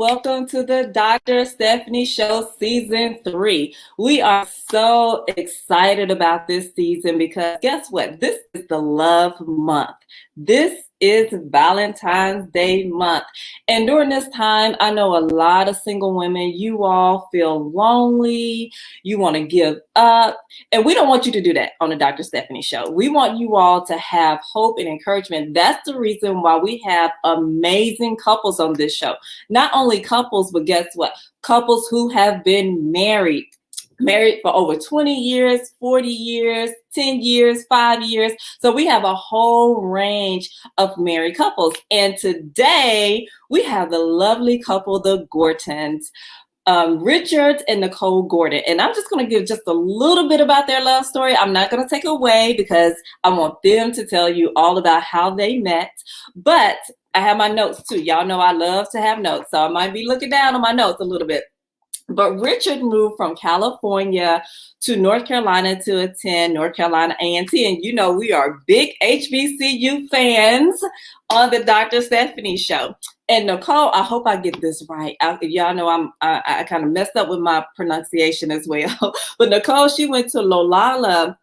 welcome to the Dr. Stephanie Show Season 3. We are so excited about this season because guess what? This is the love month. This is Valentine's Day month. And during this time, I know a lot of single women, you all feel lonely, you want to give up, and we don't want you to do that on the Dr. Stephanie Show. We want you all to have hope and encouragement. That's the reason why we have amazing couples on this show. Not only couples, but guess what? Couples who have been married for over 20 years, 40 years, 10 years, 5 years. So we have a whole range of married couples. And today we have the lovely couple, the Gortons, Richard and Nicole Gordon. And I'm just going to give just a little bit about their love story. I'm not going to take away because I want them to tell you all about how they met. But I have my notes too. Y'all know I love to have notes. So I might be looking down on my notes a little bit. But Richard moved from California to North Carolina to attend North Carolina A&T. And you know, we are big HBCU fans on the Dr. Stephanie Show. And Nicole, I hope I get this right. Y'all know I kind of messed up with my pronunciation as well. But Nicole, she went to Loyola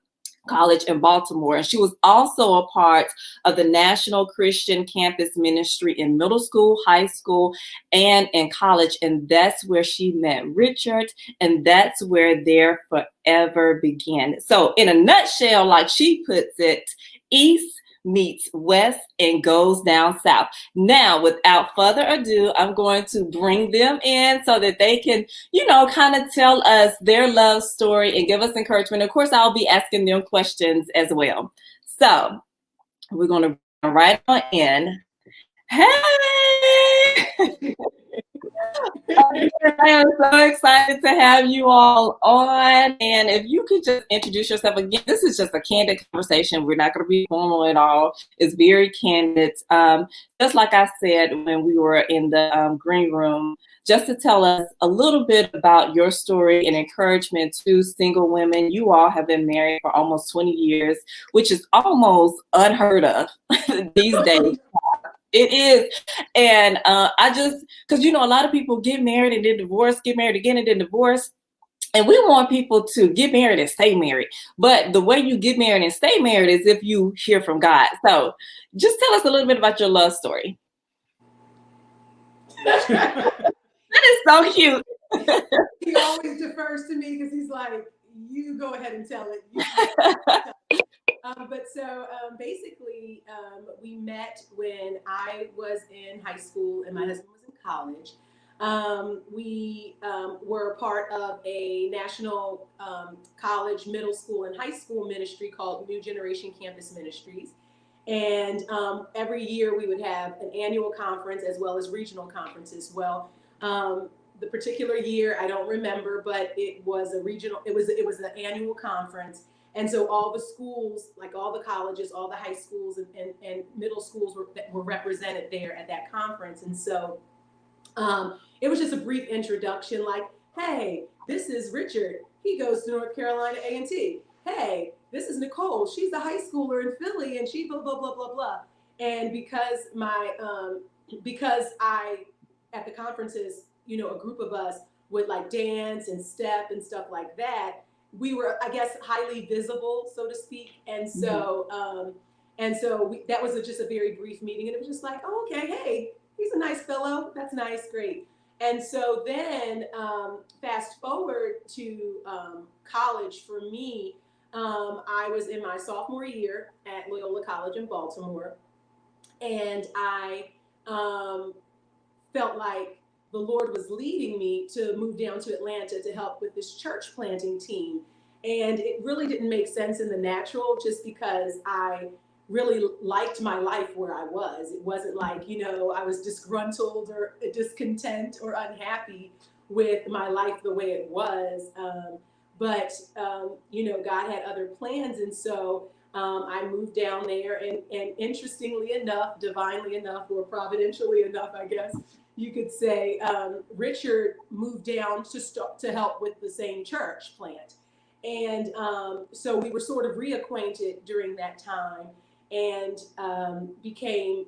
College in Baltimore, and she was also a part of the National Christian Campus Ministry in middle school, high school, and in college. And that's where she met Richard, and that's where their forever began. So in a nutshell, like she puts it, East meets West and goes down South. Now, without further ado, I'm going to bring them in so that they can, kind of tell us their love story and give us encouragement. Of course, I'll be asking them questions as well. So we're going to bring right on in. Hey! I am so excited to have you all on. And if you could just introduce yourself again, this is just a candid conversation. We're not going to be formal at all. It's very candid. Just like I said when we were in the green room, just to tell us a little bit about your story and encouragement to single women. You all have been married for almost 20 years, which is almost unheard of these days. It is. And because, a lot of people get married and then divorce, get married again and then divorce. And we want people to get married and stay married. But the way you get married and stay married is if you hear from God. So just tell us a little bit about your love story. That is so cute. He always defers to me because he's like, you go ahead and tell it. Basically, we met when I was in high school and my husband was in college. We were part of a national college, middle school, and high school ministry called New Generation Campus Ministries. And every year we would have an annual conference as well as regional conferences. Well, the particular year, I don't remember, but it was an annual conference. And so all the schools, like all the colleges, all the high schools and middle schools were represented there at that conference. And so it was just a brief introduction like, hey, this is Richard. He goes to North Carolina A&T. Hey, this is Nicole. She's a high schooler in Philly and she blah, blah, blah, blah, blah. And because I, at the conferences, a group of us would like dance and step and stuff like that, we were, I guess, highly visible, so to speak. And so, that was just a very brief meeting. And it was just like, oh, okay, hey, he's a nice fellow. That's nice, great. And so then fast forward to college for me, I was in my sophomore year at Loyola College in Baltimore. And I felt like the Lord was leading me to move down to Atlanta to help with this church planting team. And it really didn't make sense in the natural just because I really liked my life where I was. It wasn't like, I was disgruntled or discontent or unhappy with my life the way it was. But God had other plans. And so I moved down there and interestingly enough, divinely enough, or providentially enough, I guess, you could say, Richard moved down to help with the same church plant. And so we were sort of reacquainted during that time and became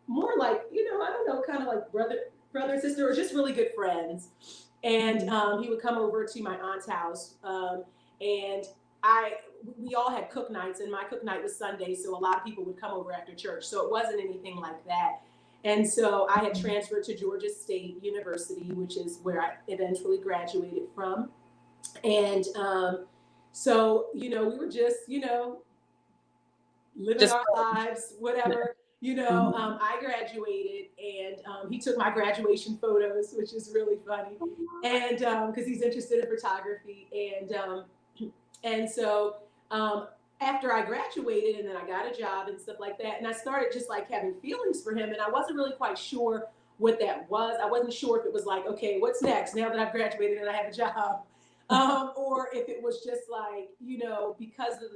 more like, I don't know, kind of like brother and sister, or just really good friends. And he would come over to my aunt's house, and we all had cook nights, and my cook night was Sunday, so a lot of people would come over after church. So it wasn't anything like that. And so I had transferred to Georgia State University, which is where I eventually graduated from. And so, we were just, living our lives, whatever. I graduated, and he took my graduation photos, which is really funny, and because he's interested in photography, and so after I graduated, and then I got a job and stuff like that, and I started just like having feelings for him, and I wasn't really quite sure what that was. I wasn't sure if it was like, okay, what's next now that I've graduated and I have a job, or if it was just like, because of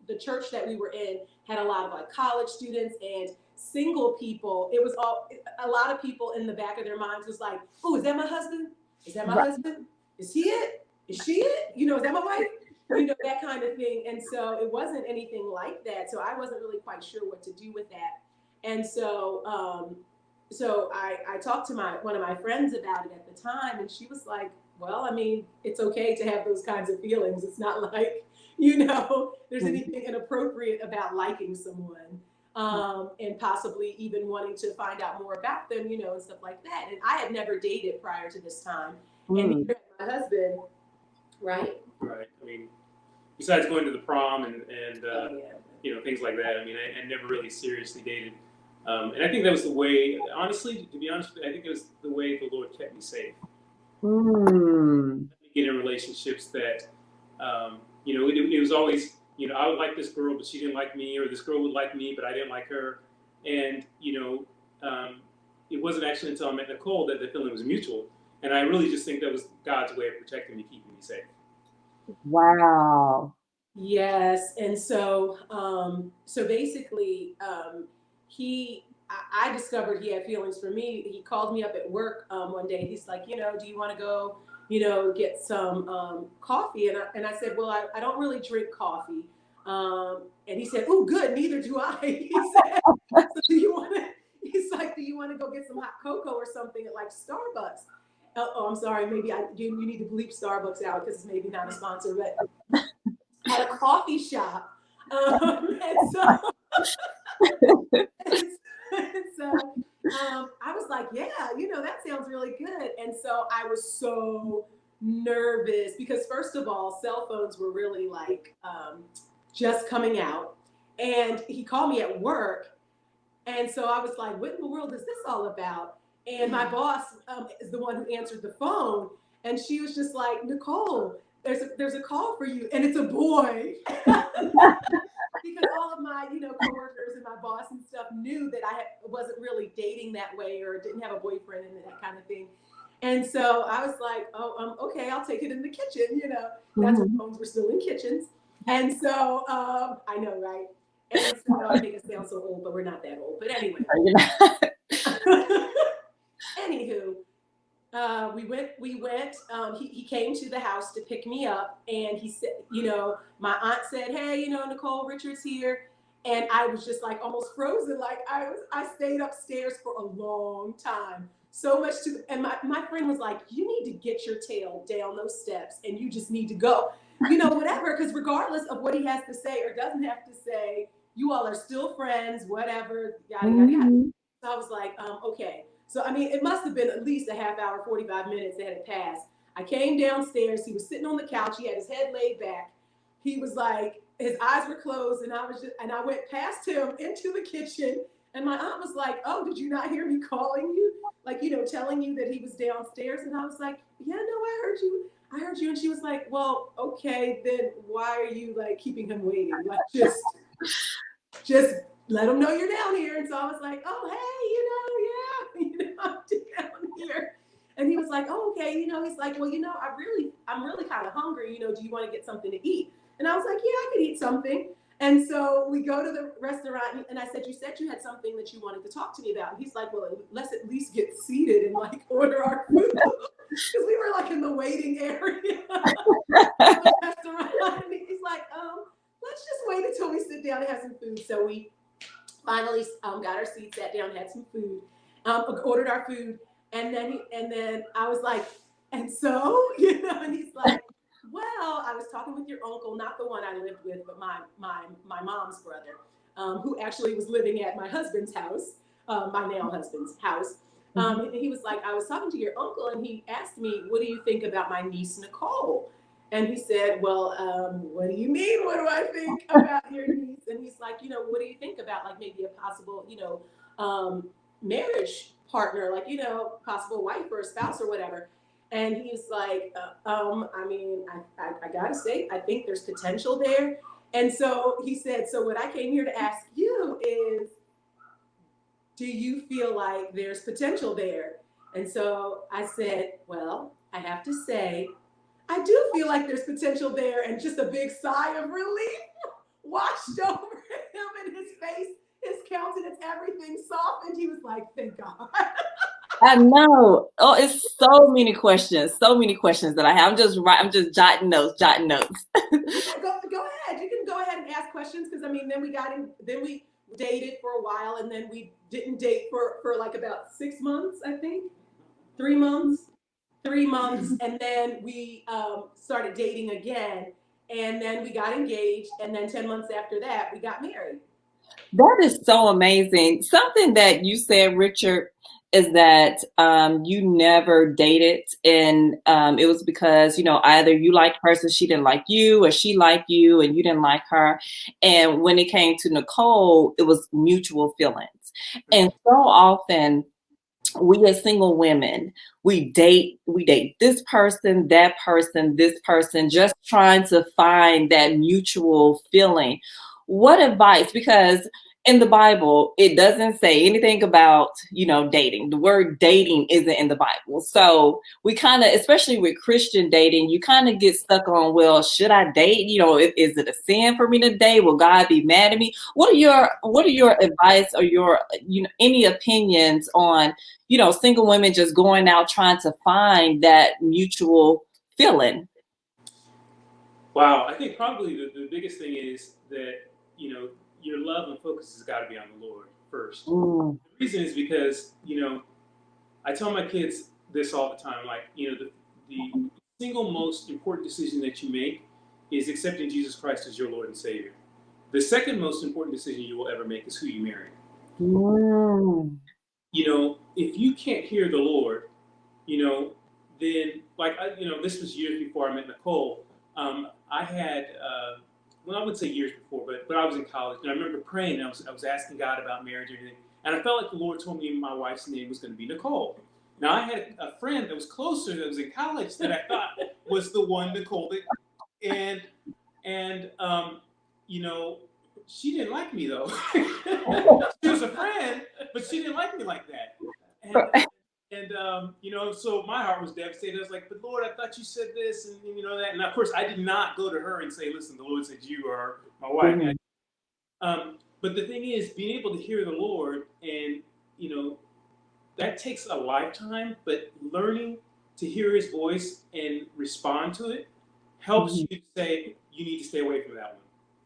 the church that we were in had a lot of like college students and single people. It was a lot of people in the back of their minds was like, oh, is that my husband? Is that my husband? Is he it? Is she it? Is that my wife? That kind of thing. And so it wasn't anything like that. So I wasn't really quite sure what to do with that. And so, I talked to one of my friends about it at the time, and she was like, well, I mean, it's okay to have those kinds of feelings. It's not like, there's anything inappropriate about liking someone, and possibly even wanting to find out more about them, and stuff like that. And I had never dated prior to this time, and neither had my husband, right? Right. I mean, besides going to the prom and things like that, I mean, I never really seriously dated. And I think that was the way, honestly, to be honest with you, I think it was the way the Lord kept me safe. Get in relationships that, it was always, I would like this girl, but she didn't like me, or this girl would like me, but I didn't like her. And, it wasn't actually until I met Nicole that the feeling was mutual. And I really just think that was God's way of protecting me, keeping me safe. Wow. Yes. And so, basically, I discovered he had feelings for me. He called me up at work one day. He's like, do you want to go, get some coffee? And I said, well, I don't really drink coffee. And he said, oh, good. Neither do I. He said, so he's like, do you want to go get some hot cocoa or something at like Starbucks? Oh, I'm sorry. Maybe you need to bleep Starbucks out because it's maybe not a sponsor, but at a coffee shop. And so I was like, yeah, that sounds really good. And so I was so nervous because, first of all, cell phones were really like just coming out. And he called me at work. And so I was like, what in the world is this all about? And my boss is the one who answered the phone. And she was just like, Nicole, there's a call for you. And it's a boy. Because all of my, coworkers and my boss and stuff knew that I wasn't really dating that way or didn't have a boyfriend and that kind of thing. And so I was like, oh, okay, I'll take it in the kitchen. That's when phones were still in kitchens. And so I know, right? And so I make it sound so old, but we're not that old. But anyway. Anywho, we went, he came to the house to pick me up, and he said, my aunt said, hey, Nicole Richards here. And I was just like almost frozen. Like I stayed upstairs for a long time. So much and my friend was like, you need to get your tail down those steps and you just need to go, whatever. Cause regardless of what he has to say or doesn't have to say, you all are still friends, whatever, yada, yada, yada. So I was like, okay. So, I mean, it must have been at least a half hour, 45 minutes that had passed. I came downstairs. He was sitting on the couch. He had his head laid back. He was like, his eyes were closed. And I went past him into the kitchen. And my aunt was like, oh, did you not hear me calling you? Like, telling you that he was downstairs. And I was like, yeah, no, I heard you. And she was like, well, okay, then why are you like keeping him waiting? Like, just let him know you're down here. And so I was like, oh, hey, I'm down here. And he was like, oh, okay. He's like, well, I'm really kind of hungry. Do you want to get something to eat? And I was like, yeah, I could eat something. And so we go to the restaurant, and I said, you said you had something that you wanted to talk to me about. And he's like, well, let's at least get seated and like order our food. Because we were like in the waiting area of the restaurant. And he's like, let's just wait until we sit down and have some food. So we finally got our seats, sat down, had some food, ordered our food. And then I was like, and so, and he's like, well, I was talking with your uncle, not the one I lived with, but my mom's brother, who actually was living at my husband's house, my now husband's house. And he was like, I was talking to your uncle, and he asked me, what do you think about my niece Nicole? And he said, well, what do you mean? What do I think about your niece? And he's like, what do you think about like maybe a possible, marriage partner, like, possible wife or a spouse or whatever. And he's like, I mean, I gotta say, I think there's potential there. And so he said, so what I came here to ask you is, do you feel like there's potential there? And so I said, well, I have to say, I do feel like there's potential there. And just a big sigh of relief washed over him, and his face, his countenance, everything softened. He was like, thank God. I know. Oh, it's so many questions that I have. I'm just jotting notes. Yeah, go ahead. You can go ahead and ask questions, because I mean, then we dated for a while, and then we didn't date for like about 6 months, I think, 3 months, and then we started dating again, and then we got engaged, and then 10 months after that, we got married. That is so amazing. Something that you said, Richard, is that you never dated, and it was because either you liked the person, she didn't like you, or she liked you and you didn't like her. And when it came to Nicole, it was mutual feelings. And so often, we as single women, we date this person, that person, this person, just trying to find that mutual feeling. What advice? Because in the Bible, it doesn't say anything about, dating. The word dating isn't in the Bible. So we kind of, especially with Christian dating, you kind of get stuck on, well, should I date? Is it a sin for me to date? Will God be mad at me? What are your advice, or your, any opinions on, single women just going out trying to find that mutual feeling? Wow, I think probably the biggest thing is that, your love and focus has got to be on the Lord first. Mm. The reason is because, I tell my kids this all the time, like, the single most important decision that you make is accepting Jesus Christ as your Lord and Savior. The second most important decision you will ever make is who you marry. Mm. If you can't hear the Lord, then like, this was years before I met Nicole. I had, well, I wouldn't say years before, but I was in college, and I remember praying, and I was asking God about marriage and everything, and I felt like the Lord told me my wife's name was going to be Nicole. Now, I had a friend that was closer, that was in college, that I thought was the one, Nicole, and she didn't like me though. She was a friend, but she didn't like me like that. And so my heart was devastated. I was like, but Lord, I thought you said this, and that. And of course, I did not go to her and say, listen, the Lord said you are my wife. Mm-hmm. But the thing is, being able to hear the Lord, and that takes a lifetime. But learning to hear His voice and respond to it helps you say you need to stay away from that one.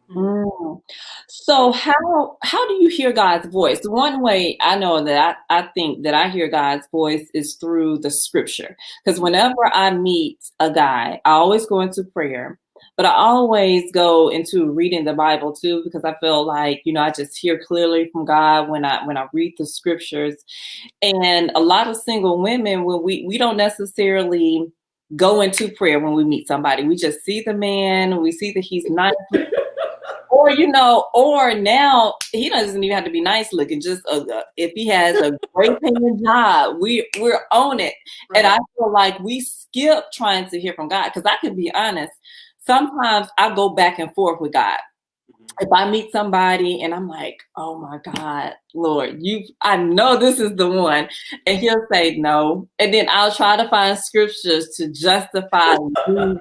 Mm. So how do you hear God's voice? One way I know that I think that I hear God's voice is through the scripture. Because whenever I meet a guy, I always go into prayer, but I always go into reading the Bible too, because I feel like, I just hear clearly from God when I read the scriptures. And a lot of single women, when we don't necessarily go into prayer when we meet somebody. We just see the man, we see that he's nice. Or now he doesn't even have to be nice looking. Just if he has a great paying job, we're on it. Right. And I feel like we skip trying to hear from God, because I can be honest. Sometimes I go back and forth with God. If I meet somebody and I'm like, oh my God, Lord, I know this is the one. And He'll say no. And then I'll try to find scriptures to justify being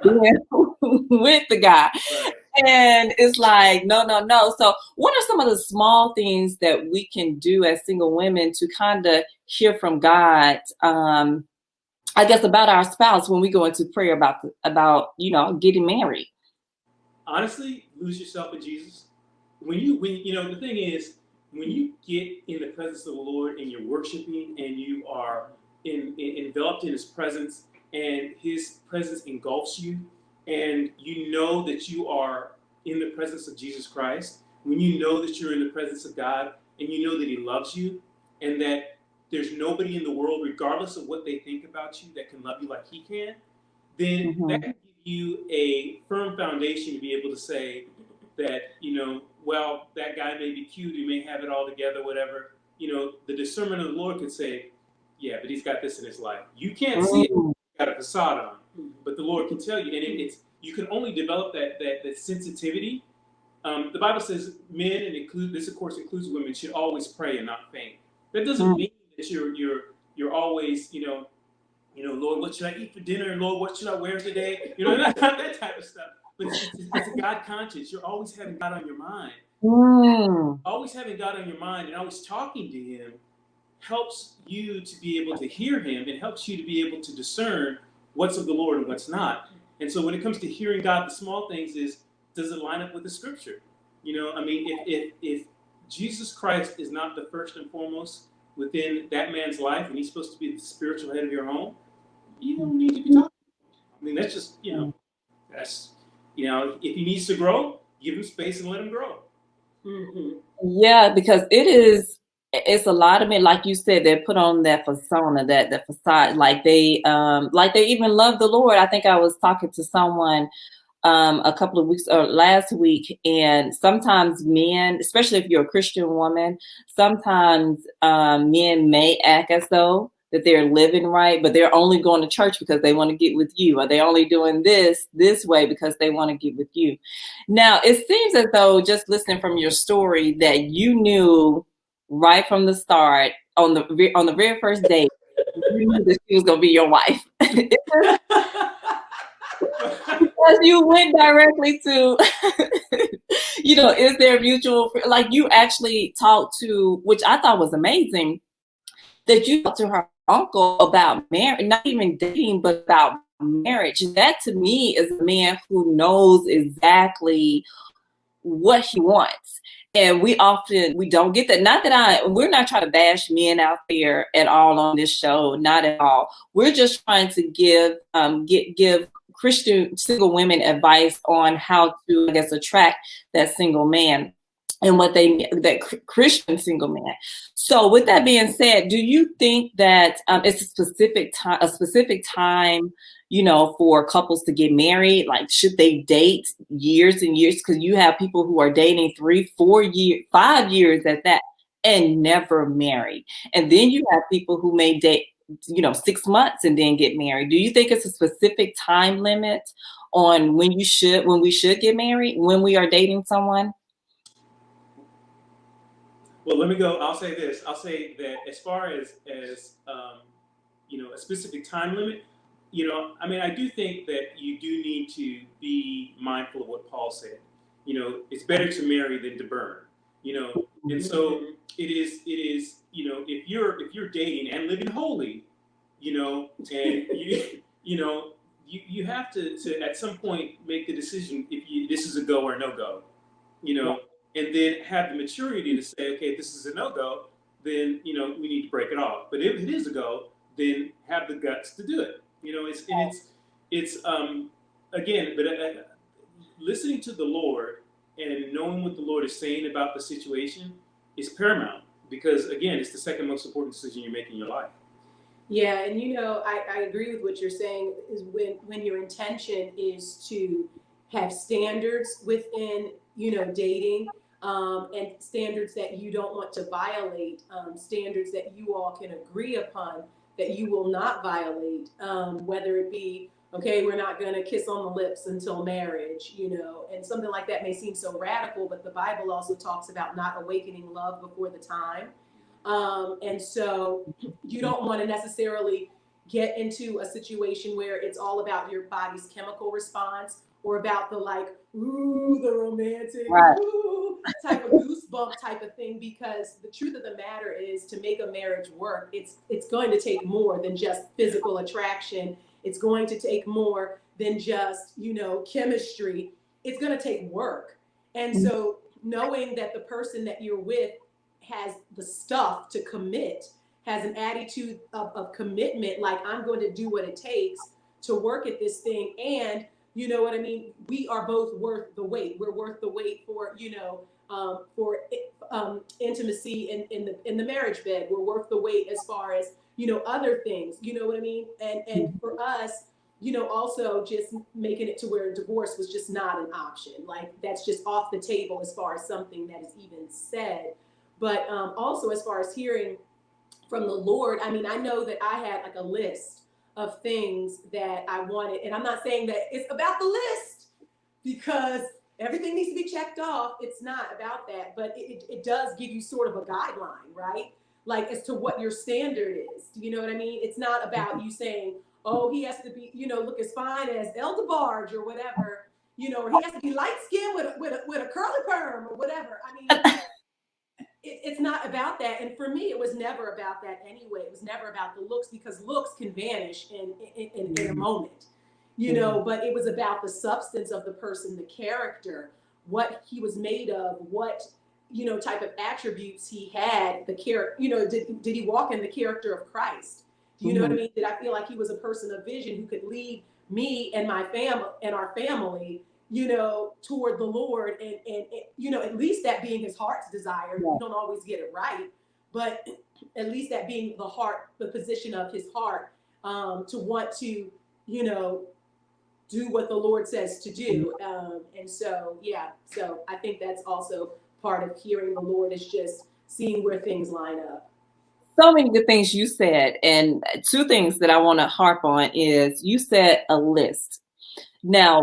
with the guy. Right. And it's like, no. So what are some of the small things that we can do as single women to kind of hear from God, I guess, about our spouse when we go into prayer about getting married? Honestly, lose yourself in Jesus. When the thing is, when you get in the presence of the Lord and you're worshiping and you are enveloped in his presence, and his presence engulfs you, and you know that you are in the presence of Jesus Christ, when you know that you're in the presence of God, and you know that he loves you, and that there's nobody in the world, regardless of what they think about you, that can love you like he can, then that can give you a firm foundation to be able to say that, well, that guy may be cute, he may have it all together, whatever. The discernment of the Lord could say, yeah, but he's got this in his life. You can't see it, he's got a facade on, but the Lord can tell you, and it's you can only develop that sensitivity. The Bible says men, and this of course includes women, should always pray and not faint. That doesn't mean that you're always, Lord, what should I eat for dinner? And Lord, what should I wear today? Not that type of stuff. But it's a God conscience. You're always having God on your mind. Always having God on your mind and always talking to him helps you to be able to hear him, and helps you to be able to discern what's of the Lord and what's not. And so when it comes to hearing God, the small things is, does it line up with the scripture? If Jesus Christ is not the first and foremost within that man's life, and he's supposed to be the spiritual head of your home, you don't need to be talking. That's just, that's, if he needs to grow, give him space and let him grow. Yeah, because it's a lot of men, like you said, they're put on that persona, that facade, like they even love the Lord. I think I was talking to someone a couple of weeks or last week, and sometimes men, especially if you're a Christian woman, sometimes men may act as though that they're living right, but they're only going to church because they want to get with you, or they're only doing this way because they want to get with you. Now, it seems as though, just listening from your story, that you knew right from the start, on the very first date, you knew that she was going to be your wife. Because you went directly to, is there mutual, like you actually talked to, which I thought was amazing, that you talked to her uncle about marriage, not even dating, but about marriage. That to me is a man who knows exactly what he wants. And we don't get that. Not that we're not trying to bash men out there at all on this show, not at all. We're just trying to give Christian single women advice on how to, I guess, attract that single man and what they need, that Christian single man. So with that being said, do you think that it's a specific time, for couples to get married? Like, should they date years and years? Because you have people who are dating 3, 4 years, 5 years at that, and never marry. And then you have people who may date, 6 months and then get married. Do you think it's a specific time limit on when we should get married, when we are dating someone? Well, let me go. I'll say this. I'll say that as far as a specific time limit, I do think that you do need to be mindful of what Paul said. It's better to marry than to burn. And so it is. If you're dating and living holy, and you have to at some point make the decision if this is a go or no go. And then have the maturity to say, okay, if this is a no-go, then, we need to break it off. But if it is a go, then have the guts to do it. Listening to the Lord and knowing what the Lord is saying about the situation is paramount, because, again, it's the second most important decision you make in your life. Yeah, and I agree with what you're saying, is when your intention is to have standards within, dating, and standards that you don't want to violate, standards that you all can agree upon that you will not violate, whether it be, okay, we're not going to kiss on the lips until marriage, and something like that may seem so radical, but the Bible also talks about not awakening love before the time. And so you don't want to necessarily get into a situation where it's all about your body's chemical response, or about the the romantic, right, type of goosebump type of thing, because the truth of the matter is, to make a marriage work, it's going to take more than just physical attraction. It's going to take more than just, chemistry. It's going to take work. And so knowing that the person that you're with has the stuff to commit, has an attitude of commitment, like I'm going to do what it takes to work at this thing. And you know what I mean? We are both worth the wait. We're worth the wait for, intimacy in the marriage bed. We're worth the wait as far as, other things, you know what I mean? And for us, also just making it to where divorce was just not an option. Like that's just off the table as far as something that is even said. But also as far as hearing from the Lord, I mean, I know that I had like a list of things that I wanted. And I'm not saying that it's about the list because everything needs to be checked off. It's not about that, but it does give you sort of a guideline, right? Like as to what your standard is. Do you know what I mean? It's not about you saying, oh, he has to be, look as fine as El DeBarge or whatever, or he has to be light skinned with a curly perm or whatever. I mean, it's not about that. And for me, it was never about that anyway. It was never about the looks because looks can vanish in a moment, but it was about the substance of the person, the character, what he was made of, what, type of attributes he had, the character, did he walk in the character of Christ? Do you know what I mean? Did I feel like he was a person of vision who could lead me and my family and our family, toward the Lord and at least that being his heart's desire. You don't always get it right, but at least that being the position of his heart, to want to, do what the Lord says to do. And so, so I think that's also part of hearing the Lord is just seeing where things line up. So many good things you said. And two things that I want to harp on is you said a list. Now,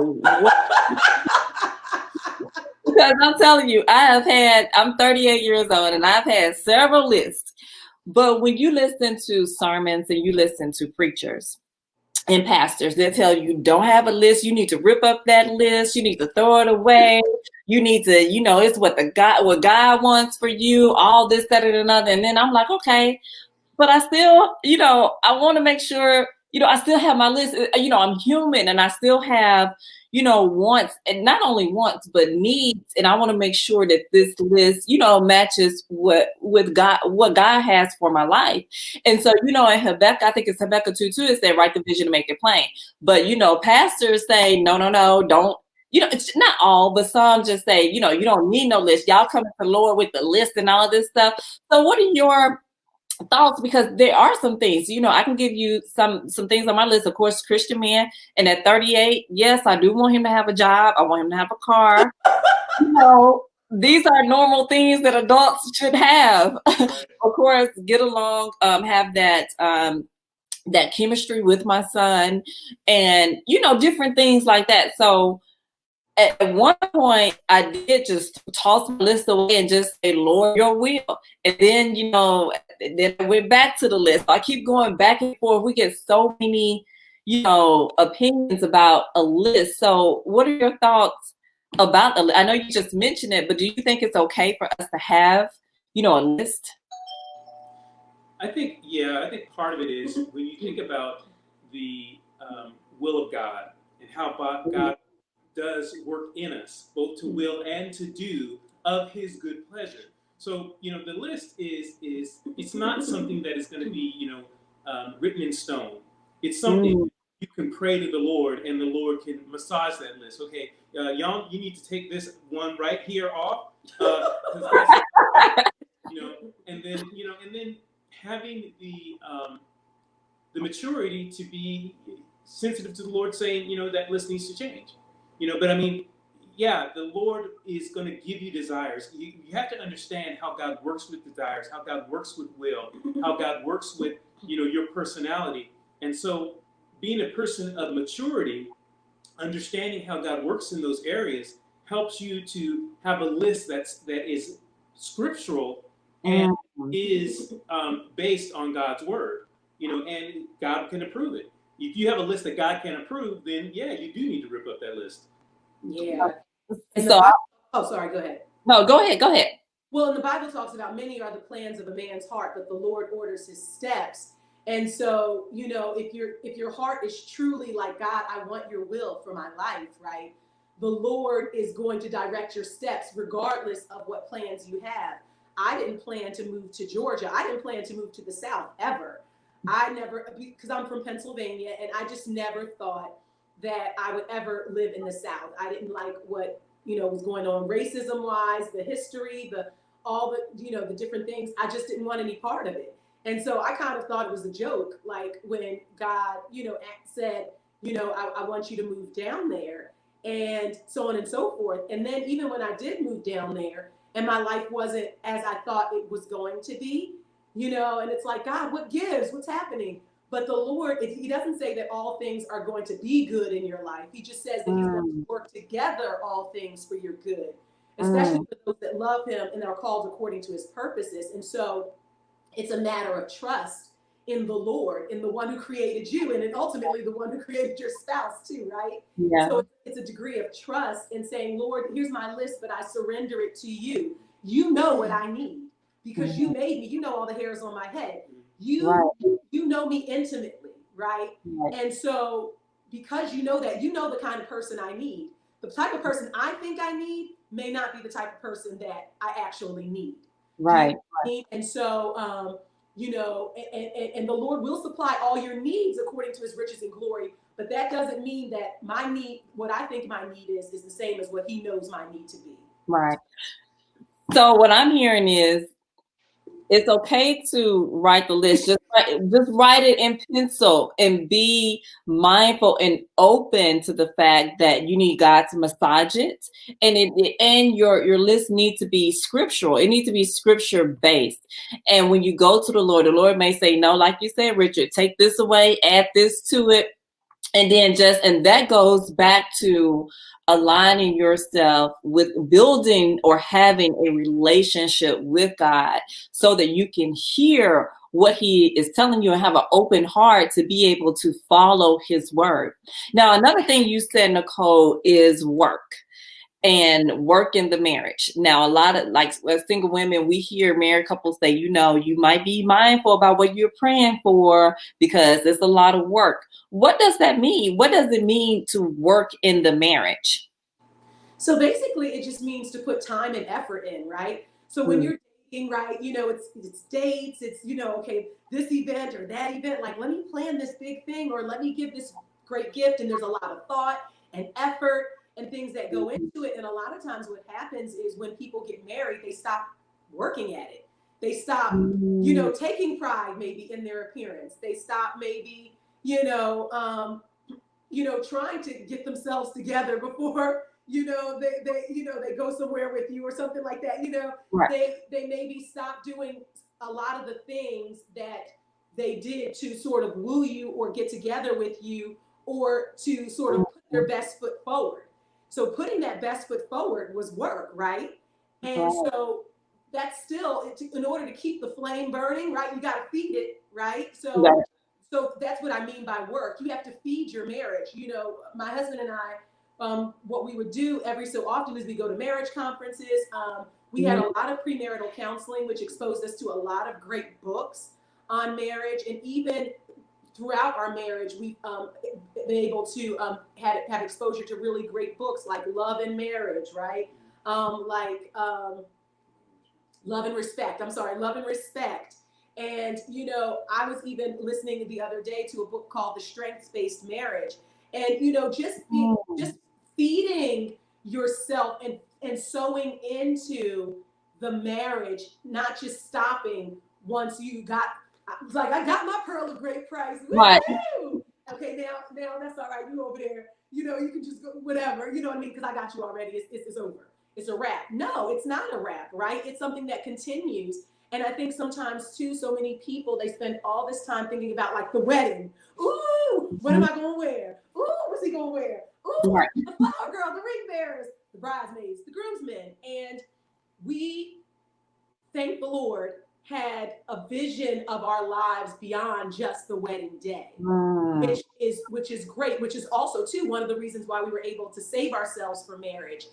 because I'm telling you, I'm 38 years old and I've had several lists. But when you listen to sermons and you listen to preachers and pastors, they'll tell you don't have a list. You need to rip up that list. You need to throw it away. You need to, it's what God wants for you, all this, that, and another. And then I'm like, okay, but I still, I want to make sure, I still have my list. I'm human and I still have, wants, and not only wants, but needs. And I want to make sure that this list, matches what God has for my life. And so, in Habakkuk, I think it's Habakkuk 2:2, it said, write the vision and make it plain. But, pastors say, no, don't. It's not all, but some just say, you don't need no list. Y'all come to the Lord with the list and all this stuff. So what are your thoughts? Because there are some things, I can give you some things on my list. Of course, Christian man, and at 38, yes, I do want him to have a job. I want him to have a car. These are normal things that adults should have. Of course, get along, have that chemistry with my son, and different things like that. So at one point, I did just toss my list away and just say, Lord, your will. And then, then I went back to the list. I keep going back and forth. We get so many, opinions about a list. So what are your thoughts about the list? I know you just mentioned it, but do you think it's okay for us to have, a list? I think part of it is when you think about the will of God and how God does work in us, both to will and to do of his good pleasure. So, the list is it's not something that is going to be, written in stone. It's something you can pray to the Lord and the Lord can massage that list. Okay, young, you need to take this one right here off. And then having the maturity to be sensitive to the Lord saying, that list needs to change. But I mean, the Lord is going to give you desires. You have to understand how God works with desires, how God works with will, how God works with, your personality. And so being a person of maturity, understanding how God works in those areas helps you to have a list that is scriptural and is based on God's word, and God can approve it. If you have a list that God can approve, then you do need to rip up that list. Yeah. And sorry, go ahead. No, go ahead. Well, and the Bible talks about many are the plans of a man's heart, but the Lord orders his steps. And so, if your heart is truly like, God, I want your will for my life, right? The Lord is going to direct your steps regardless of what plans you have. I didn't plan to move to Georgia. I didn't plan to move to the South ever. I never, because I'm from Pennsylvania, and I just never thought that I would ever live in the South. I didn't like what, was going on racism wise, the history, all the, the different things. I just didn't want any part of it. And so I kind of thought it was a joke, like when God, said, I want you to move down there, and so on and so forth. And then even when I did move down there and my life wasn't as I thought it was going to be, and it's like, God, what gives? What's happening? But the Lord, he doesn't say that all things are going to be good in your life. He just says that he's going to work together all things for your good, especially for those that love him and are called according to his purposes. And so it's a matter of trust in the Lord, in the one who created you, and then ultimately the one who created your spouse too, right? Yeah. So it's a degree of trust in saying, Lord, here's my list, but I surrender it to you. You know what I need because you made me. You know all the hairs on my head. You know me intimately, right? And so because you know that, you know the kind of person I need. The type of person I think I need may not be the type of person that I actually need. Right. And so, and the Lord will supply all your needs according to his riches and glory. But that doesn't mean that my need, what I think my need is the same as what he knows my need to be. Right. So what I'm hearing is it's okay to write the list. Just write it in pencil and be mindful and open to the fact that you need God to massage it. And your list needs to be scriptural. It needs to be scripture based. And when you go to the Lord may say, no, like you said, Richard, take this away, add this to it. And that goes back to aligning yourself with building or having a relationship with God so that you can hear what he is telling you and have an open heart to be able to follow his word. Now, another thing you said, Nicole, is work. And work in the marriage. Now, a lot of as single women, we hear married couples say, you might be mindful about what you're praying for because it's a lot of work. What does that mean? What does it mean to work in the marriage? So basically, it just means to put time and effort in, right? So when you're dating, right, it's dates, it's, okay, this event or that event, like, let me plan this big thing or let me give this great gift. And there's a lot of thought and effort and things that go into it. And a lot of times what happens is when people get married, they stop working at it. They stop, taking pride maybe in their appearance. They stop maybe, trying to get themselves together before, they go somewhere with you or something like that. They maybe stop doing a lot of the things that they did to sort of woo you or get together with you or to sort of put their best foot forward. So putting that best foot forward was work, right? And so that's still, in order to keep the flame burning, right? You got to feed it, right? So that's what I mean by work. You have to feed your marriage. My husband and I, what we would do every so often is we go to marriage conferences. We had a lot of premarital counseling, which exposed us to a lot of great books on marriage. And even throughout our marriage, we've been able to have exposure to really great books like Love and Marriage, right? Love and Respect. Love and Respect. And, I was even listening the other day to a book called The Strengths-Based Marriage. And, just feeding yourself and sowing into the marriage, not just stopping once you got, I got my pearl of great price. Right. Woo! Okay, now that's all right. You over there, you can just go, whatever, you know what I mean? Because I got you already. It's over. It's a wrap. No, it's not a wrap, right? It's something that continues. And I think sometimes too, so many people, they spend all this time thinking about like the wedding. Ooh, what am I going to wear? Ooh, what's he going to wear? Ooh, Right. the flower girl, the ring bearers, the bridesmaids, the groomsmen. And we, thank the Lord, had a vision of our lives beyond just the wedding day, which is great, which is also too one of the reasons why we were able to save ourselves for marriage.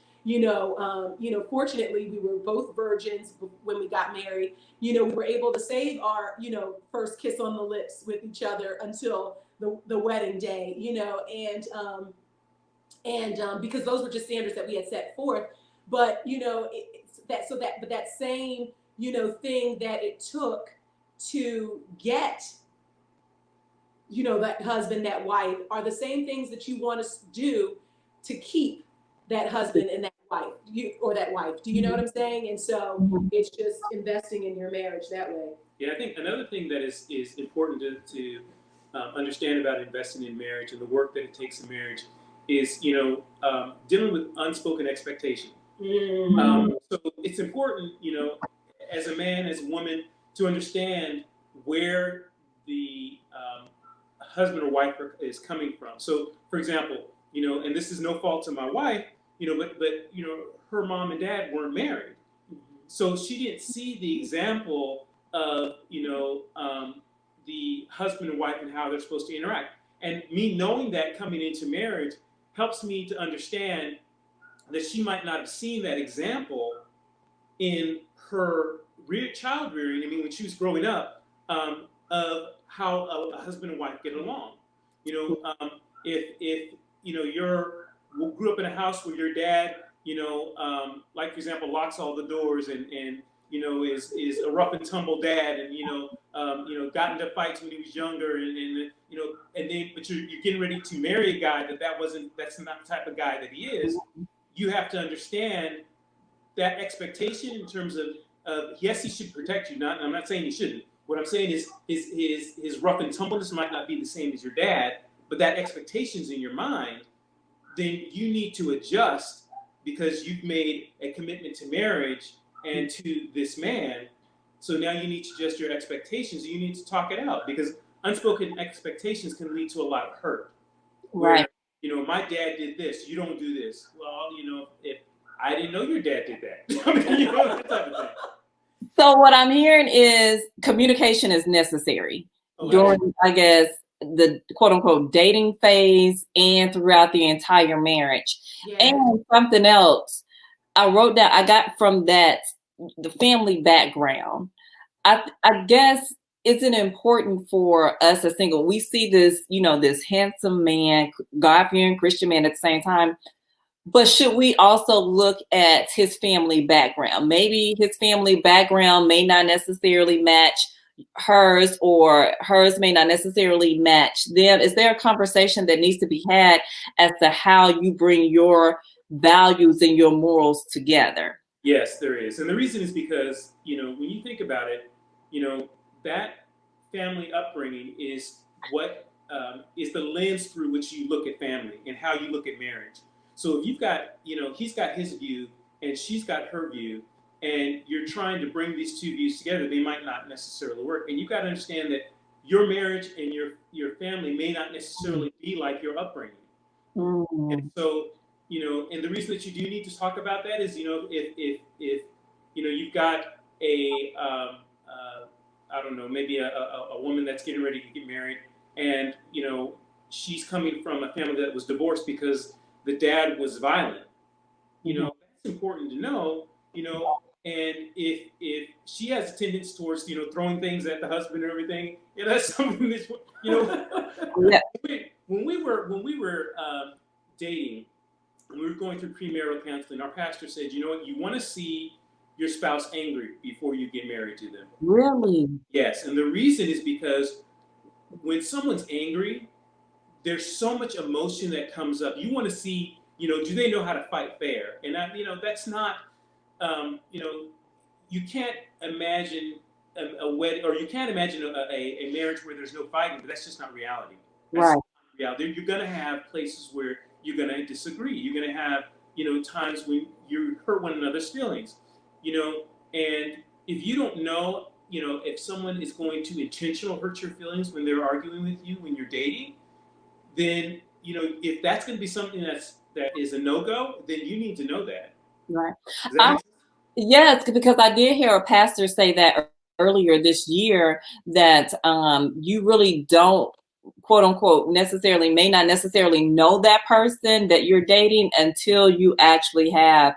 Fortunately, we were both virgins when we got married. We were able to save our, first kiss on the lips with each other until the wedding day, and because those were just standards that we had set forth. But, but that same, thing that it took to get, that husband, that wife, are the same things that you want to do to keep that husband and that wife, or that wife. Do you know what I'm saying? And so it's just investing in your marriage that way. Yeah, I think another thing that is important to understand about investing in marriage and the work that it takes in marriage is, dealing with unspoken expectation. So it's important, as a man, as a woman, to understand where the husband or wife is coming from. So, for example, and this is no fault to my wife, but her mom and dad weren't married, so she didn't see the example of the husband and wife and how they're supposed to interact. And me knowing that coming into marriage helps me to understand that she might not have seen that example in her child rearing. I mean, when she was growing up, of how a husband and wife get along. If you grew up in a house where your dad, like for example, locks all the doors and is a rough and tumble dad, and got into fights when he was younger, and then but you're getting ready to marry a guy that's not the type of guy that he is. You have to understand that expectation in terms of yes, he should protect you. I'm not saying he shouldn't. What I'm saying is his rough and tumbleness might not be the same as your dad, but that expectation's in your mind. Then you need to adjust because you've made a commitment to marriage and to this man. So now you need to adjust your expectations. You need to talk it out, because unspoken expectations can lead to a lot of hurt. Right. Where, my dad did this, you don't do this. Well, if I didn't know your dad did that. That type of thing. So what I'm hearing is communication is necessary during, I guess, the quote unquote dating phase and throughout the entire marriage. Yeah. And something else I wrote down, I got from that, the family background. I guess it's important for us as single. We see this, this handsome man, God-fearing Christian man at the same time. But should we also look at his family background? Maybe his family background may not necessarily match hers, or hers may not necessarily match them. Is there a conversation that needs to be had as to how you bring your values and your morals together? Yes, there is. And the reason is because, when you think about it, that family upbringing is what is the lens through which you look at family and how you look at marriage. So if you've got, he's got his view and she's got her view, and you're trying to bring these two views together, they might not necessarily work. And you've got to understand that your marriage and your family may not necessarily be like your upbringing. Mm-hmm. And so, and the reason that you do need to talk about that is, if you've got I don't know, maybe a woman that's getting ready to get married, and, she's coming from a family that was divorced because the dad was violent. That's important to know, and if she has a tendency towards, throwing things at the husband and everything, that's something that's, yeah. When we were dating, and we were going through premarital counseling, our pastor said, you want to see your spouse angry before you get married to them. Really? Yes, and the reason is because when someone's angry, there's so much emotion that comes up. You want to see, do they know how to fight fair? And that's not, you can't imagine a wedding, or you can't imagine a marriage where there's no fighting, but that's just not reality. That's right. Not reality. You're going to have places where you're going to disagree. You're going to have, times when you hurt one another's feelings, and if you don't know, if someone is going to intentionally hurt your feelings when they're arguing with you when you're dating, then, if that's going to be something that is a no-go, then you need to know that. Right. Yes, because I did hear a pastor say that earlier this year, that you really don't, quote unquote, may not necessarily know that person that you're dating until you actually have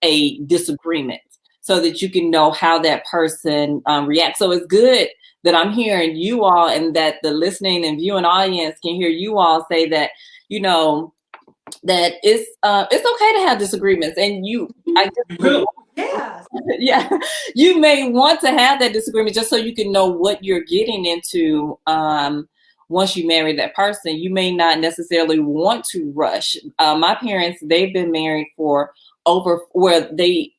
a disagreement, so that you can know how that person reacts. So it's good that I'm hearing you all, and that the listening and viewing audience can hear you all say that, that it's okay to have disagreements, and Yeah. Yeah, you may want to have that disagreement just so you can know what you're getting into. Once you marry that person, you may not necessarily want to rush. My parents, they've been married for where they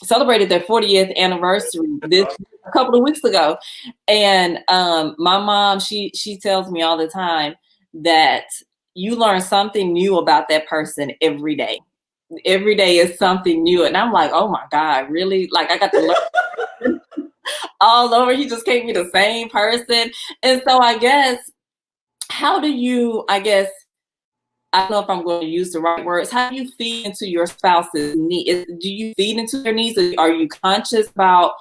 celebrated their 40th anniversary this a couple of weeks ago, and my mom, she tells me all the time that you learn something new about that person every day. Every day is something new. And I'm like, oh my God, really? Like I got to learn all over. He just can't be the same person. And so I guess, how do you, I guess, I don't know if I'm going to use the right words. How do you feed into your spouse's need? Do you feed into their needs? Are you conscious about,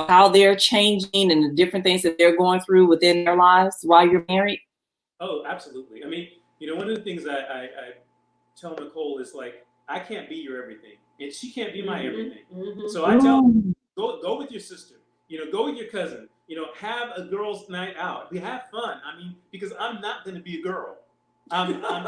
how they're changing and the different things that they're going through within their lives while you're married? Oh, absolutely. I mean, one of the things I tell Nicole is like, I can't be your everything, and she can't be my everything. So I tell her, go with your sister. Go with your cousin. Have a girls' night out. We have fun. I mean, because I'm not going to be a girl. I'm not.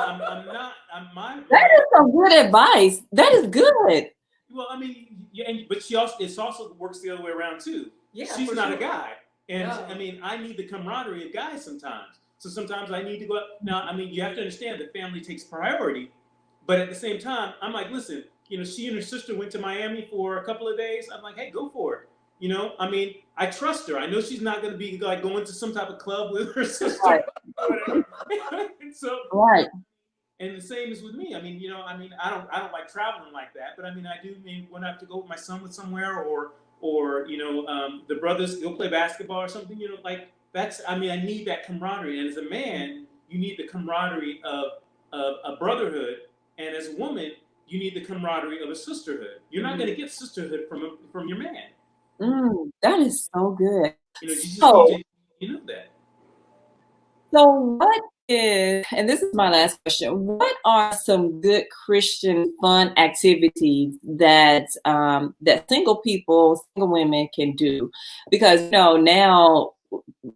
That is some good advice. That is good. Well, I mean, yeah, but it also works the other way around too. Yeah, she's not sure. a guy, and No. I mean, I need the camaraderie of guys sometimes. So sometimes I need to go out. Now, I mean, you have to understand that family takes priority, but at the same time, I'm like, listen, she and her sister went to Miami for a couple of days. I'm like, hey, go for it. I mean, I trust her. I know she's not going to be like going to some type of club with her sister. Right. So, right. And the same is with me. I mean, I don't like traveling like that, but I mean, I do mean when I have to go with my son with somewhere, or the brothers go play basketball or something. Like that's. I mean, I need that camaraderie, and as a man, you need the camaraderie of a brotherhood, and as a woman, you need the camaraderie of a sisterhood. You're not going to get sisterhood from your man. That is so good. You just need to know that. So what is, and this is my last question, what are some good Christian fun activities that that single women can do? Because now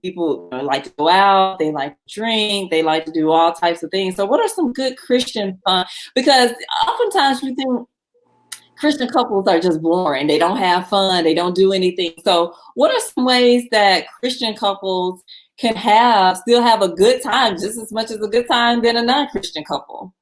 people like to go out, they like to drink, they like to do all types of things. So what are some good Christian fun? Because oftentimes you think Christian couples are just boring. They don't have fun. They don't do anything. So what are some ways that Christian couples can still have a good time, just as much as a good time than a non-Christian couple?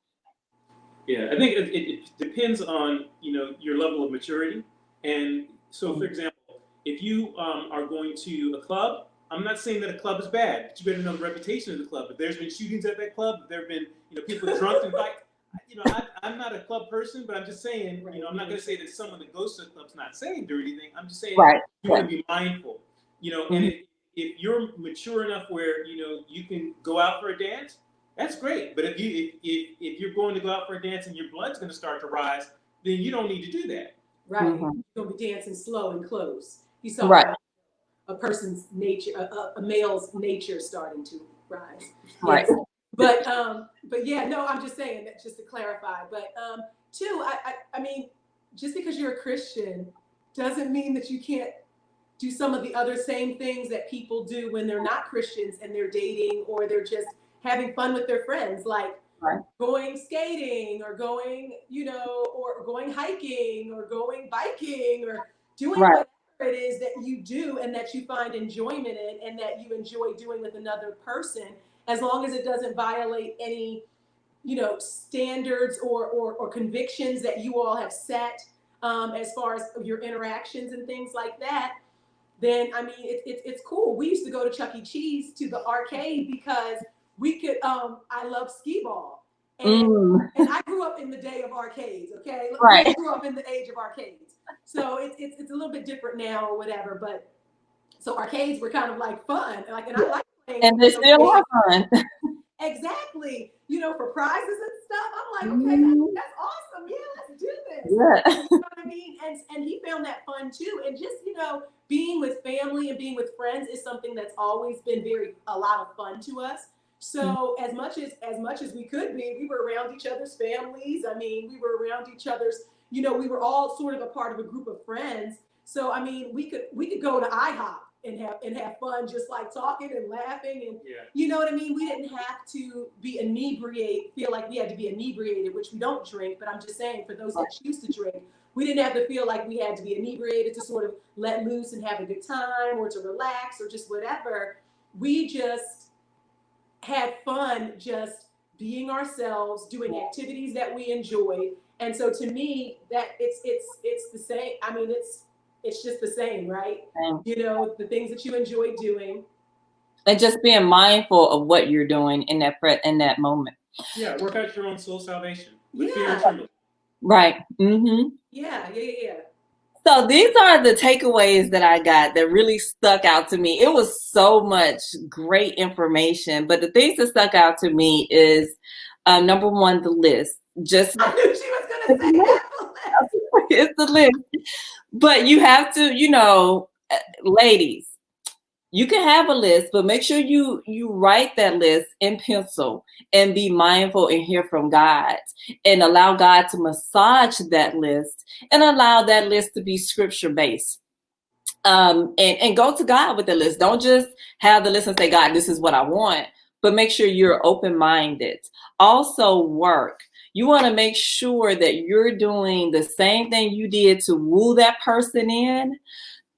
Yeah, I think it depends on, your level of maturity. And so, for example, if you are going to a club, I'm not saying that a club is bad, but you better know the reputation of the club. If there's been shootings at that club, if there have been, people drunk and fight, I'm not a club person, but I'm just saying, I'm not going to say that someone that goes to the club's not saved or anything. I'm just saying you want to be mindful, and if you're mature enough where, you can go out for a dance, that's great. But if you're going to go out for a dance and your blood's going to start to rise, then you don't need to do that. Right. You're going to be dancing slow and close. He's talking about a person's nature, a male's nature starting to rise. Right. Yes. But yeah, no, I'm just saying that just to clarify. But two, I mean, just because you're a Christian doesn't mean that you can't do some of the other same things that people do when they're not Christians and they're dating or they're just having fun with their friends, like going skating or going, or going hiking or going biking or doing whatever it is that you do and that you find enjoyment in and that you enjoy doing with another person, as long as it doesn't violate any, standards or convictions that you all have set as far as your interactions and things like that. Then I mean, it's cool. We used to go to Chuck E. Cheese to the arcade because we could. I love skee ball, and I grew up in the day of arcades. Okay, we grew up in the age of arcades, so it's a little bit different now or whatever. But so arcades were kind of like fun, and I like playing. And they still are fun. Exactly, for prizes and stuff. I'm like, okay, that's awesome. Yeah, let's do this. Yeah. You know what I mean? And he found that fun too. And just being with family and being with friends is something that's always been a lot of fun to us. So as much as we could be, we were around each other's families. I mean, we were around each other's. We were all sort of a part of a group of friends. So I mean, we could go to IHOP and have fun, just like talking and laughing, and you know what I mean. We didn't have to feel like we had to be inebriated, which we don't drink. But I'm just saying, for those that choose to drink, We didn't have to feel like we had to be inebriated to sort of let loose and have a good time or to relax or just whatever. We just had fun just being ourselves, doing activities that we enjoyed. And so to me, that it's the same. I mean, it's just the same, right? You know, the things that you enjoy doing. And just being mindful of what you're doing in that moment. Yeah, work out your own soul salvation with fear Yeah. and trembling. Right. Mm-hmm. Yeah. So these are the takeaways that I got that really stuck out to me. It was so much great information, but the things that stuck out to me is number one, the list. Just I knew she was gonna say that. it's the list. But you have to, ladies, you can have a list, but make sure you write that list in pencil and be mindful and hear from God and allow God to massage that list and allow that list to be scripture based. And go to God with the list. Don't just have the list and say, God, this is what I want, but make sure you're open-minded. Also work. You want to make sure that you're doing the same thing you did to woo that person in,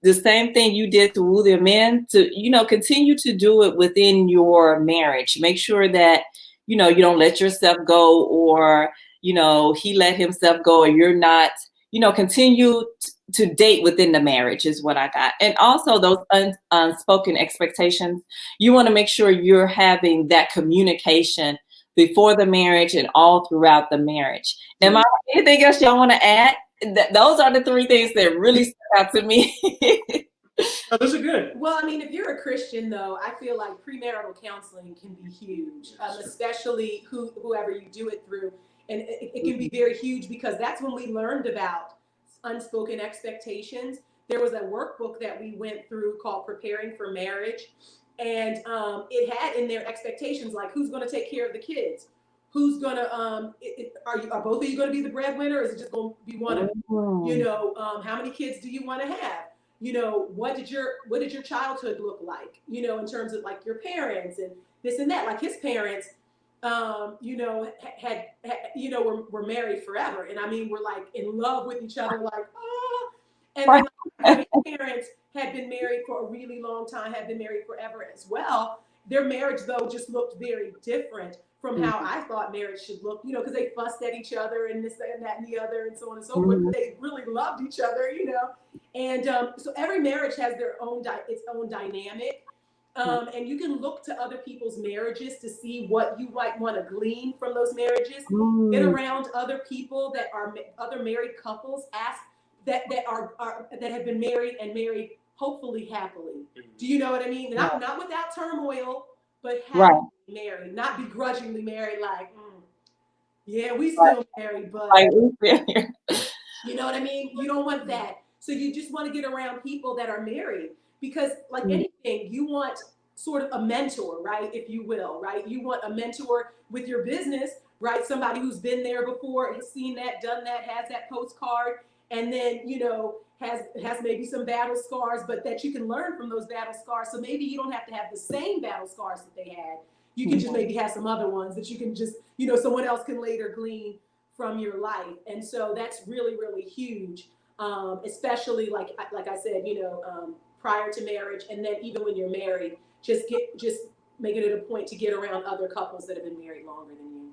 the same thing you did to woo them in, to, continue to do it within your marriage. Make sure that, you don't let yourself go, or, he let himself go, or you're not, continue to date within the marriage is what I got. And also those unspoken expectations, you want to make sure you're having that communication before the marriage and all throughout the marriage. Am I anything else y'all want to add? Those are the three things that really stuck out to me. Oh, those are good. Well, I mean, if you're a Christian, though, I feel like premarital counseling can be huge, especially whoever you do it through. And it can be very huge because that's when we learned about unspoken expectations. There was a workbook that we went through called Preparing for Marriage. And it had in there expectations like who's going to take care of the kids? Who's going to, are both of you going to be the breadwinner? Or is it just going to be one of you? How many kids do you want to have? What did your childhood look like, in terms of like your parents and this and that. Like his parents, had were married forever. And I mean, we're like in love with each other, like, oh, and then like, his parents had been married for a really long time, had been married forever as well. Their marriage, though, just looked very different from how I thought marriage should look, because they fussed at each other and this and that and the other and so on and so forth. But they really loved each other, And so every marriage has their own its own dynamic. And you can look to other people's marriages to see what you might want to glean from those marriages. Get around other people that are other married couples. Ask that have been married and married hopefully happily. Do you know what I mean? Not without turmoil, but happily married, not begrudgingly married. Like, yeah, we still married, but you know what I mean? You don't want that. So you just want to get around people that are married because, like anything, you want sort of a mentor, right? If you will, right? You want a mentor with your business, right? Somebody who's been there before, has seen that, done that, has that postcard, and then, has maybe some battle scars, but that you can learn from those battle scars. So maybe you don't have to have the same battle scars that they had. You can just maybe have some other ones that you can just, someone else can later glean from your life. And so that's really, really huge. Especially like I said, prior to marriage, and then even when you're married, just making it a point to get around other couples that have been married longer than you.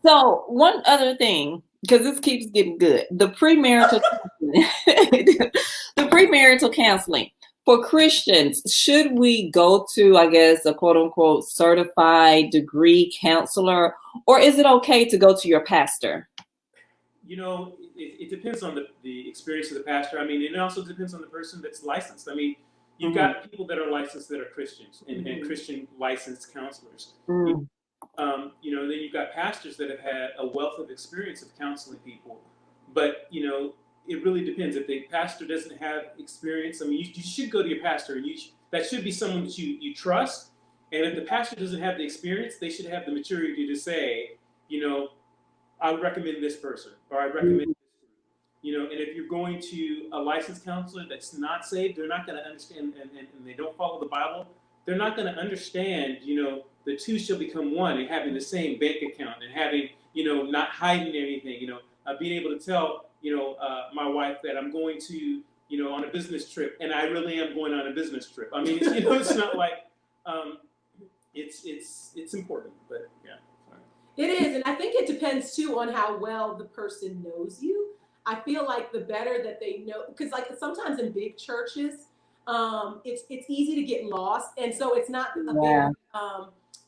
So one other thing, because this keeps getting good, the premarital the premarital counseling for Christians. Should we go to, I guess, a quote unquote certified degree counselor, or is it okay to go to your pastor? It depends on the experience of the pastor. I mean, it also depends on the person that's licensed. I mean, you've got people that are licensed that are Christians and Christian licensed counselors. Then you've got pastors that have had a wealth of experience of counseling people. But, it really depends. If the pastor doesn't have experience, I mean, you should go to your pastor. And that should be someone that you trust. And if the pastor doesn't have the experience, they should have the maturity to say, I would recommend this person, or I recommend this group. And if you're going to a licensed counselor that's not saved, they're not going to understand, and they don't follow the Bible, they're not going to understand, the two shall become one, and having the same bank account, and having, not hiding anything, being able to tell, my wife that I'm going to, on a business trip, and I really am going on a business trip. I mean, it's not like, it's important, but yeah. It is, and I think it depends too on how well the person knows you. I feel like the better that they know, because like sometimes in big churches, it's easy to get lost, and so it's not a very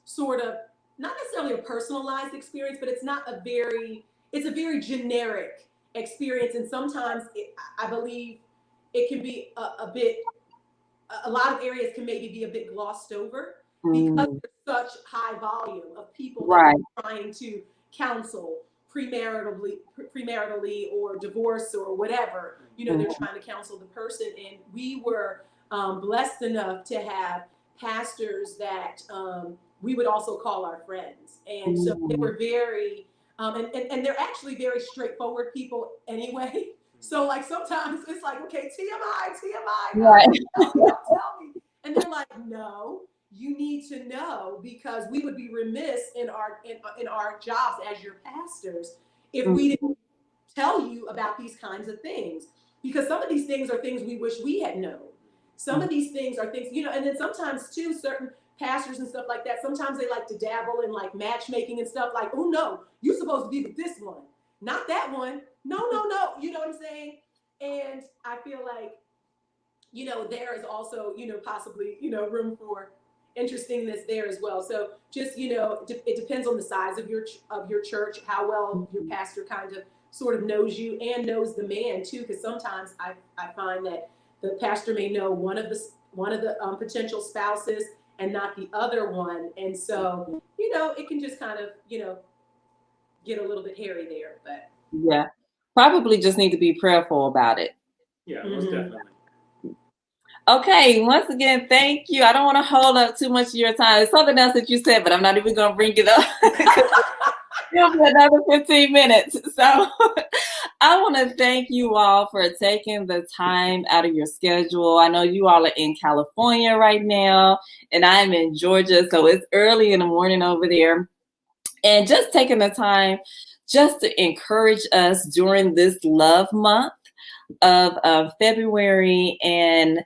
sort of not necessarily a personalized experience, but it's a very generic experience, and sometimes I believe it can be a lot of areas can maybe be a bit glossed over because there's such high volume of people that are trying to counsel premaritally or divorce or whatever. They're trying to counsel the person, and we were blessed enough to have pastors that we would also call our friends, and so they were very and they're actually very straightforward people anyway. So like sometimes it's like, okay, TMI, right. Don't tell me. And they're like, no, you need to know, because we would be remiss in our jobs as your pastors if we didn't tell you about these kinds of things. Because some of these things are things we wish we had known. Some of these things are things, and then sometimes too, certain pastors and stuff like that, sometimes they like to dabble in like matchmaking and stuff like, oh no, you're supposed to be with this one, not that one. No. You know what I'm saying? And I feel like, there is also, possibly, room for interestingness there as well. So just, it depends on the size of your church, how well your pastor kind of sort of knows you and knows the man too. Because sometimes I find that the pastor may know one of the potential spouses and not the other one. And so, it can just kind of, get a little bit hairy there, but. Yeah. Probably just need to be prayerful about it. Yeah, most definitely. Okay, once again, thank you. I don't want to hold up too much of your time. There's something else that you said, but I'm not even going to bring it up. It'll be another 15 minutes. So I want to thank you all for taking the time out of your schedule. I know you all are in California right now, and I'm in Georgia, so it's early in the morning over there. And just taking the time just to encourage us during this love month of February, and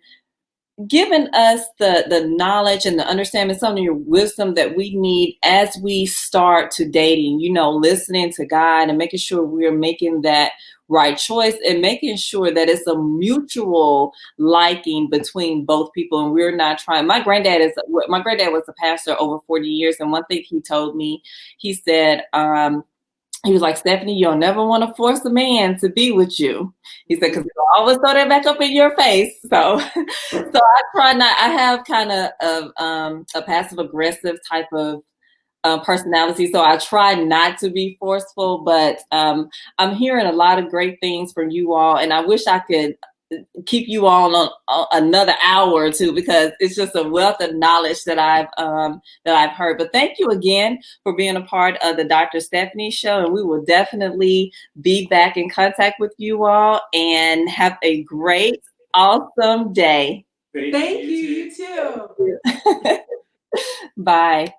giving us the knowledge and the understanding, some of your wisdom that we need as we start to dating, listening to God and making sure we're making that right choice and making sure that it's a mutual liking between both people. And we're not trying. My granddad was a pastor over 40 years. And one thing he told me, he said, he was like, Stephanie, you'll never want to force a man to be with you. He said, because he'll always throw that back up in your face. So I try not, I have kind of a passive aggressive type of personality. So I try not to be forceful, but I'm hearing a lot of great things from you all. And I wish I could keep you all on another hour or two, because it's just a wealth of knowledge that I've heard. But thank you again for being a part of the Dr. Stephanie Show, and we will definitely be back in contact with you all. And have a great, awesome day. Thank you. You too. Bye.